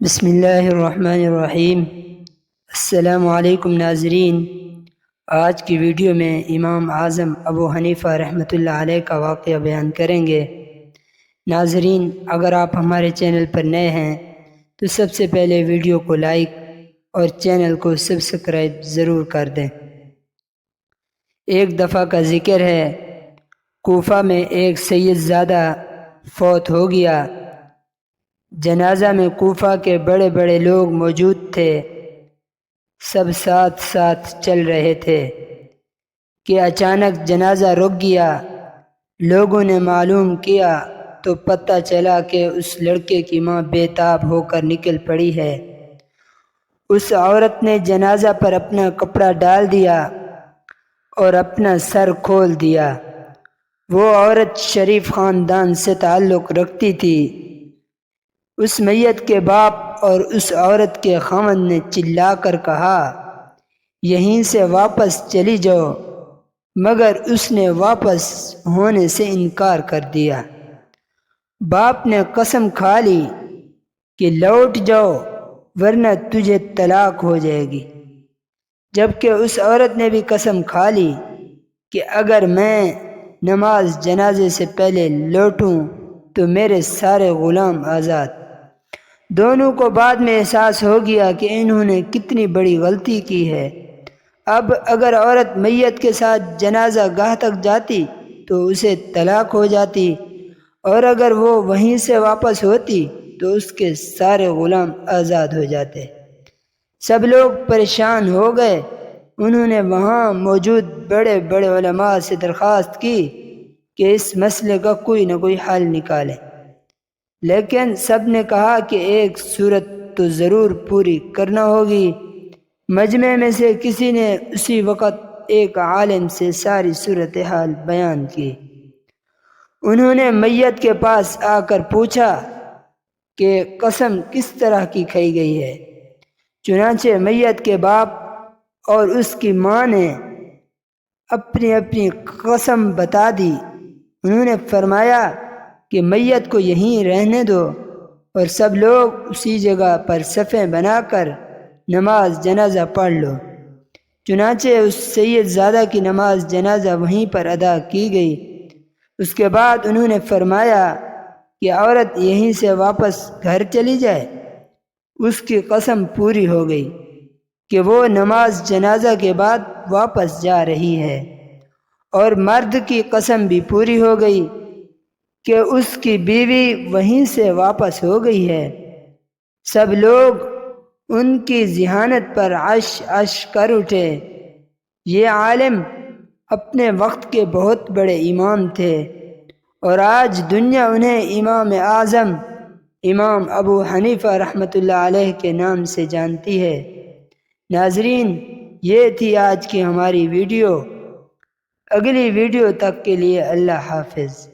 بسم اللہ الرحمن الرحیم۔ السلام علیکم ناظرین، آج کی ویڈیو میں امام اعظم ابو حنیفہ رحمۃ اللہ علیہ کا واقعہ بیان کریں گے۔ ناظرین، اگر آپ ہمارے چینل پر نئے ہیں تو سب سے پہلے ویڈیو کو لائک اور چینل کو سبسکرائب ضرور کر دیں۔ ایک دفعہ کا ذکر ہے، کوفہ میں ایک سید زادہ فوت ہو گیا۔ جنازہ میں کوفہ کے بڑے بڑے لوگ موجود تھے، سب ساتھ ساتھ چل رہے تھے کہ اچانک جنازہ رک گیا۔ لوگوں نے معلوم کیا تو پتہ چلا کہ اس لڑکے کی ماں بے تاب ہو کر نکل پڑی ہے۔ اس عورت نے جنازہ پر اپنا کپڑا ڈال دیا اور اپنا سر کھول دیا۔ وہ عورت شریف خاندان سے تعلق رکھتی تھی۔ اس میت کے باپ اور اس عورت کے خاوند نے چلا کر کہا، یہیں سے واپس چلی جاؤ، مگر اس نے واپس ہونے سے انکار کر دیا۔ باپ نے قسم کھا لی کہ لوٹ جاؤ ورنہ تجھے طلاق ہو جائے گی، جبکہ اس عورت نے بھی قسم کھا لی کہ اگر میں نماز جنازے سے پہلے لوٹوں تو میرے سارے غلام آزاد۔ دونوں کو بعد میں احساس ہو گیا کہ انہوں نے کتنی بڑی غلطی کی ہے۔ اب اگر عورت میت کے ساتھ جنازہ گاہ تک جاتی تو اسے طلاق ہو جاتی، اور اگر وہ وہیں سے واپس ہوتی تو اس کے سارے غلام آزاد ہو جاتے۔ سب لوگ پریشان ہو گئے۔ انہوں نے وہاں موجود بڑے بڑے علماء سے درخواست کی کہ اس مسئلے کا کوئی نہ کوئی حل نکالیں، لیکن سب نے کہا کہ ایک صورت تو ضرور پوری کرنا ہوگی۔ مجمع میں سے کسی نے اسی وقت ایک عالم سے ساری صورتحال بیان کی۔ انہوں نے میت کے پاس آ کر پوچھا کہ قسم کس طرح کی کھائی گئی ہے۔ چنانچہ میت کے باپ اور اس کی ماں نے اپنی اپنی قسم بتا دی۔ انہوں نے فرمایا کہ میت کو یہیں رہنے دو اور سب لوگ اسی جگہ پر صفیں بنا کر نماز جنازہ پڑھ لو۔ چنانچہ اس سید زادہ کی نماز جنازہ وہیں پر ادا کی گئی۔ اس کے بعد انہوں نے فرمایا کہ عورت یہیں سے واپس گھر چلی جائے۔ اس کی قسم پوری ہو گئی کہ وہ نماز جنازہ کے بعد واپس جا رہی ہے، اور مرد کی قسم بھی پوری ہو گئی کہ اس کی بیوی وہیں سے واپس ہو گئی ہے۔ سب لوگ ان کی ذہانت پر عش عش کر اٹھے۔ یہ عالم اپنے وقت کے بہت بڑے امام تھے، اور آج دنیا انہیں امام اعظم امام ابو حنیفہ رحمۃ اللہ علیہ کے نام سے جانتی ہے۔ ناظرین، یہ تھی آج کی ہماری ویڈیو۔ اگلی ویڈیو تک کے لیے اللہ حافظ۔